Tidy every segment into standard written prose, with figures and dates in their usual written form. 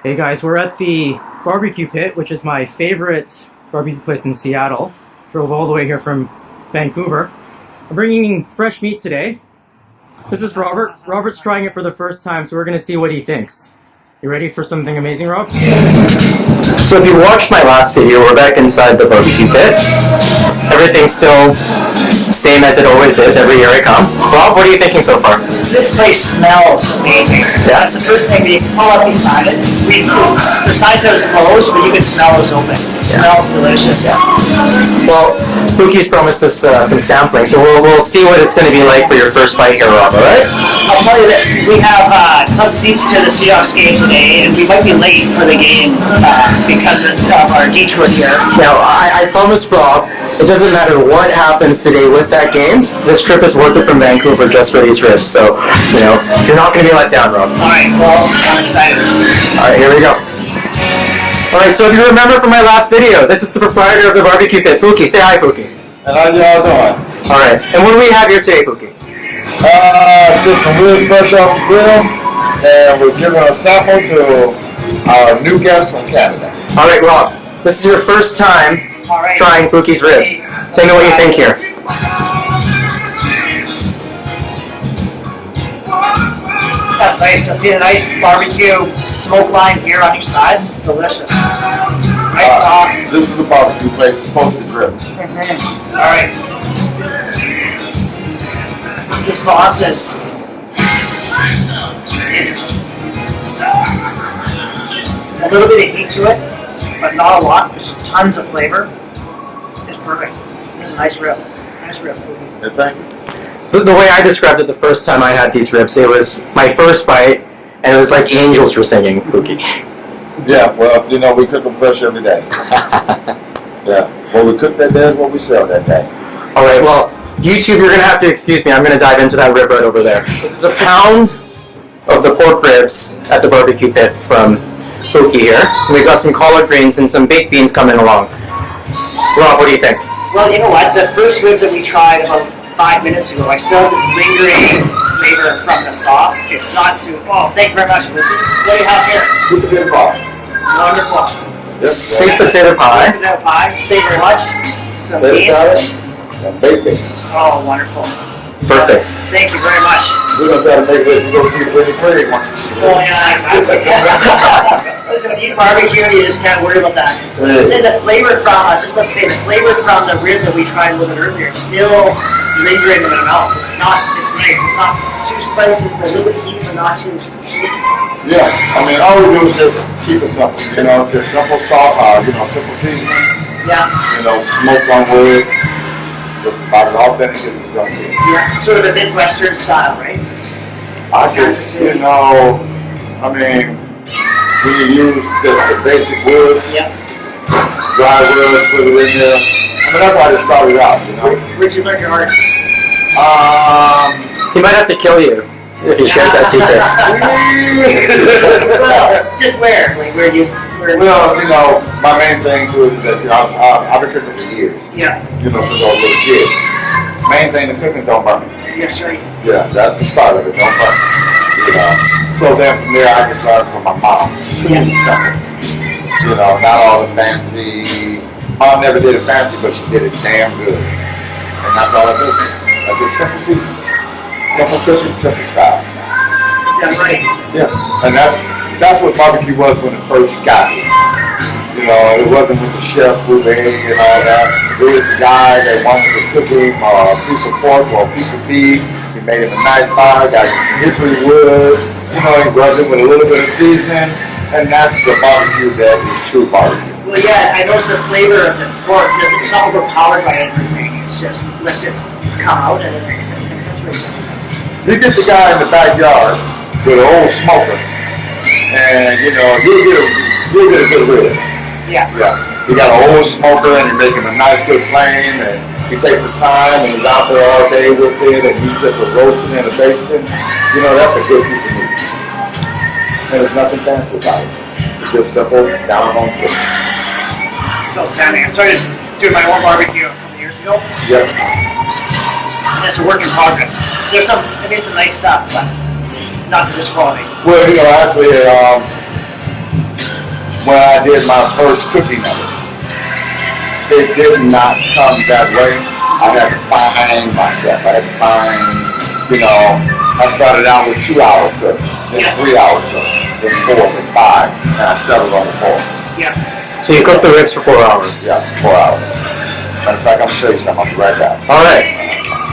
Hey guys, we're at the Barbeque Pit, which is my favorite barbecue place in Seattle. Drove all the way here from Vancouver. I'm bringing fresh meat today. This is Robert. Robert's trying it for the first time, so we're going to see what he thinks. You ready for something amazing, Rob? So if you watched my last video, we're back inside the barbecue pit. Everything's still same as it always is every year I come. Rob, what are you thinking so far? This place smells amazing. Yeah. That's the first thing we pull up beside it. The sign said it was closed, but you could smell it was open. It smells delicious. Yeah. Well, Pookey's promised us some sampling, so we'll see what it's going to be like for your first bite here, Rob, alright? I'll tell you this, we have club seats to the Seahawks game today, and we might be late for the game because of our detour here. Now, I promised Rob, it doesn't matter what happens today with that game, this trip is worth it from Vancouver just for these ribs, so, you know, you're not going to be let down, Rob. Alright, well, I'm excited. Alright, here we go. Alright, so if you remember from my last video, this is the proprietor of the barbecue pit, Pookey. Say hi, Pookey. And how y'all doing? Alright, and what do we have here today, Pookey? Just some ribs fresh off the grill, and we're giving a sample to our new guest from Canada. Alright, Rob, this is your first time trying Pookey's ribs. Tell me what you think here. That's nice to see a nice barbecue smoke line here on each side. Delicious. Nice sauce. This is a barbecue place. It's supposed to grill. Alright. The sauce is a little bit of heat to it, but not a lot. There's tons of flavor. It's perfect. It's a nice rib. Nice rib. Yeah, thank you. The way I described it the first time I had these ribs, it was my first bite, and it was like angels were singing, Pookey. Yeah, well, you know, we cook them fresh every day. Yeah, what we cook that day is what we sell that day. Alright, well, YouTube, you're going to have to excuse me. I'm going to dive into that rib right over there. This is a pound of the pork ribs at the barbecue pit from Pookey here. And we've got some collard greens and some baked beans coming along. Rob, what do you think? Well, you know what? The first ribs that we tried about 5 minutes ago, I still have this lingering flavor from the sauce. It's not too... Oh, thank you very much. What do you have here? Sweet potato pie. Wonderful. Yes, Sweet potato pie. Sweet potato pie. Thank you very much. Some potato beans. salad and baked beans. Oh, wonderful. Perfect. Thank you very much. We're going to try to make this and go see the pretty one. Oh, yeah, exactly. Listen, when you eat barbecue, you just can't worry about that. You said the flavor from, I was just about to say, the flavor from the rib that we tried a little bit earlier, it's still lingering in my mouth. It's nice. It's not too spicy, but a little bit heat, but not too sweet. Yeah, I mean, all we do is just keep it simple. You know, just simple salt, simple seasoning. Yeah. You know, smoked on wood. Just about it all then it gets done. Yeah, sort of a Midwestern style, right? I just, you know, I mean, we use just the basic wood, Yeah. dry wood, put it in there. I mean, that's how I just started out, you know. Where'd you learn your art? He might have to kill you if he shares that secret. Well, just where? Like, where you... Well, you know, my main thing too is that, you know, I've been cooking for years. Yeah. You know, since I was a little kid. Main thing is cooking don't burn. Yes, right. Yeah, that's the start of it, don't burn. You know, so then from there I just learned from my mom. Yeah. Simple. You know, not all the fancy. Mom never did it fancy, but she did it damn good. And that's all I do. I do simple seasoning. Simple cooking, simple style. That's right. Yeah, and that's what barbecue was when it first got here. You know, it wasn't with the chef moving and all that. It was the guy that wanted to cook him a piece of pork or a piece of beef. He made him a nice pie, got hickory wood. You know, he rubbed it with a little bit of seasoning, and that's the barbecue that is true barbecue. Well, yeah, I noticed the flavor of the pork doesn't, it's not overpowered by anything. It's just lets it come out and it accentuates it. You get the guy in the backyard with an old smoker, and you know, you'll get a good rib. Yeah. Yeah. He got an old smoker and he's making a nice good flame, and he takes his time and he's out there all day with it, and he's just a roasting and a basting. You know, that's a good piece of meat. And there's nothing fancy about it. It's just simple, down home cooking. It's outstanding. I started doing my own barbecue a couple years ago. Yep. And it's a work in progress. There's some, I mean, some nice stuff, but not to this quality. Well, you know, actually, when I did my first cooking of it, it did not come that way. I had to find myself. I had to find, I started out with 2 hour cook, then 3 hours cook, then 4, then 5, and I settled on the 4. Yeah. So you cook the ribs for 4 hours? Yeah, 4 hours. Matter of fact, I'm gonna show you something. I'll be right back. All right.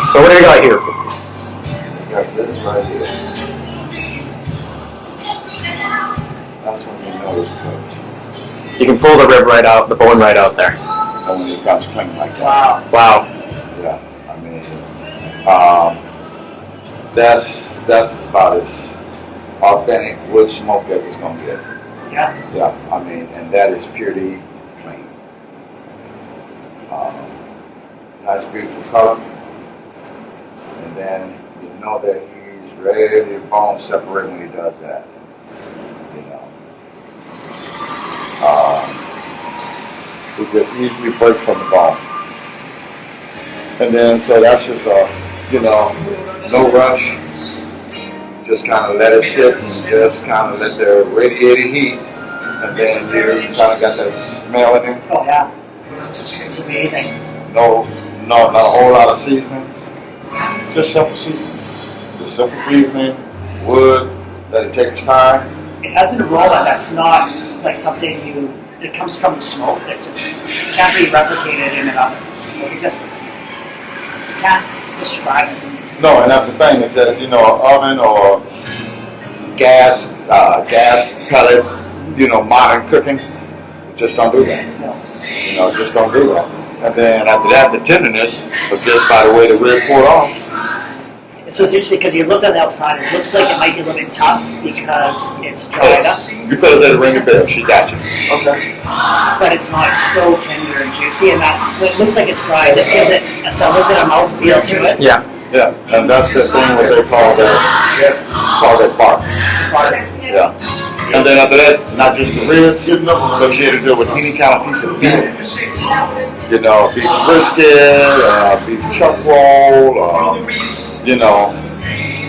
So what do you got here? Yes, this right here. That's when you know it's cooked. You can pull the rib right out, the bone right out there. And when it comes clean like that. Wow. Wow. Yeah, I mean, that's about as authentic wood smoke as it's gonna get. Yeah. Yeah, I mean, and that is purely clean. Nice, beautiful color. And then you know that he's ready to bone separate when he does that. He just easily breaks from the bone. And then, so that's just no rush. Just kind of let it sit and just kind of let the radiated heat. And then you kind of got that smell in it. Oh yeah. It's amazing. No, not a whole lot of seasonings. Just simple seasonings. Just simple seasoning, wood, let it take its time. It has an aroma that's not like something it comes from the smoke that just can't be replicated in another. You just can't describe it. No, and that's the thing is that an oven or gas pellet, modern cooking, just don't do that. No. Just don't do that. And then after that, the tenderness was just by the way the rib poured off. So it's interesting because you look on the outside, it looks like it might be a little bit tough because it's dried up. You could have let it ring a bell. She got you. Okay. But it's not so tender and juicy, and that so it looks like it's dry. This gives it a little bit of mouthfeel to it. Yeah. Yeah, and that's the thing what they call that bark. Yeah. And then after that, not just the ribs, but you had to do it with any kind of piece of beef. Beef brisket, beef chuck roll,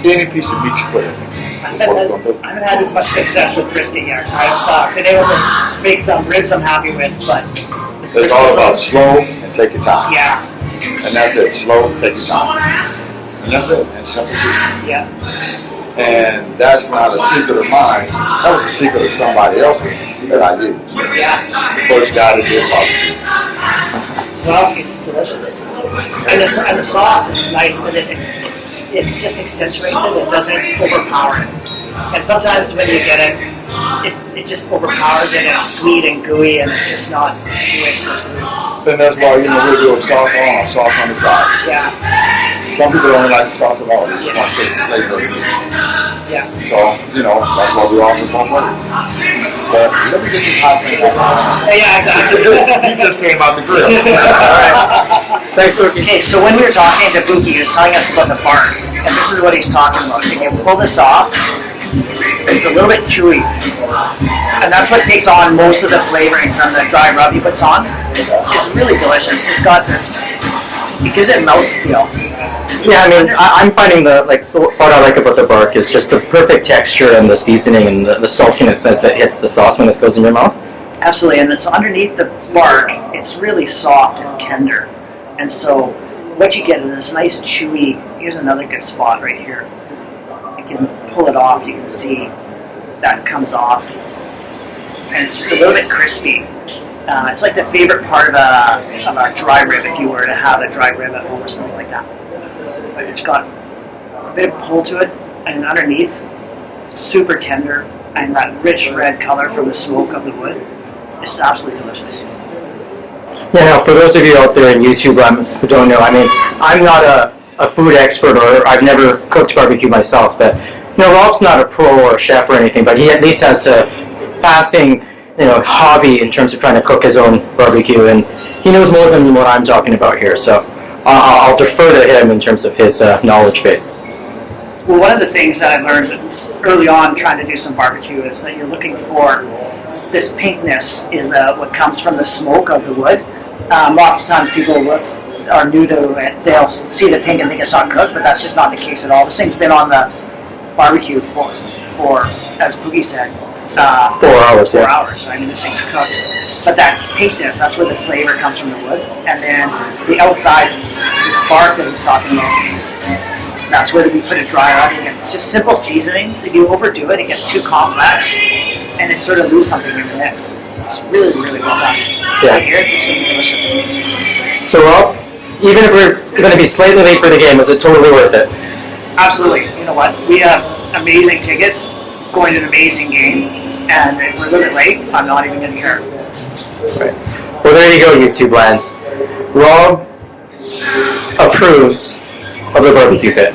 any piece of meat you put in. I haven't had as much success with brisket yet. I've been able to make some ribs I'm happy with, but it's all about slow and take your time. Yeah. And that's it, slow, take your time. And that's it, and simple. Yeah. And that's not a secret of mine. That was a secret of somebody else's that I used. Yeah. The first guy that did barbecue. So it's delicious. And the sauce is nice, but it just accentuates it. It doesn't overpower it. And sometimes when you get it it just overpowers it. It's sweet and gooey, and it's just not the way it's supposed to be. And that's why we do a sauce on the side. Yeah. Some people don't like the sauce at all. They just want to taste the flavor of it. Yeah. So, that's why we offer both ways. But let me get this hot thing out. Yeah, exactly. He just came out the grill. All right. Thanks, Pookey. Okay, so when we were talking to Pookey, he was telling us about the bark, and this is what he's talking about. When you pull this off, it's a little bit chewy, and that's what takes on most of the flavoring from the dry rub he puts on. It's really delicious. It's got this, it gives it mouthfeel. Yeah, I mean, I'm finding what I like about the bark is just the perfect texture and the seasoning and the saltiness as it hits the sauce when it goes in your mouth. Absolutely, and so underneath the bark, it's really soft and tender. And so what you get is this nice chewy, here's another good spot right here. You can pull it off, you can see that comes off. And it's just a little bit crispy. It's like the favorite part of a dry rib if you were to have a dry rib at home or something like that. But it's got a bit of pull to it, and underneath, super tender, and that rich red color from the smoke of the wood. It's absolutely delicious. Yeah, now for those of you out there in YouTube who don't know, I mean, I'm not a food expert or I've never cooked barbecue myself, but Rob's not a pro or a chef or anything, but he at least has a passing hobby in terms of trying to cook his own barbecue, and he knows more than what I'm talking about here, so I'll defer to him in terms of his knowledge base. Well, one of the things that I learned early on trying to do some barbecue is that you're looking for this pinkness is what comes from the smoke of the wood. Lots of times people are new to it, they'll see the pink and think it's not cooked, but that's just not the case at all. This thing's been on the barbecue for as Pookey said, 4 hours, 4 yeah. hours. I mean, this thing's cooked. But that pinkness, that's where the flavor comes from the wood. And then the outside, this bark that he's talking about, that's where we put it dry rotting. And it's just simple seasonings. If you overdo it, it gets too complex, and it sort of lose something in the mix. It's really, really well done. Yeah. Right here, it's going to be delicious. So Rob, even if we're going to be slightly late for the game, is it totally worth it? Absolutely. You know what? We have amazing tickets, going to an amazing game, and if we're a little bit late, I'm not even going to care. Right. Well, there you go, YouTube land. Rob approves of the barbecue pit.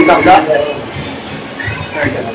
Thumbs up. Very good.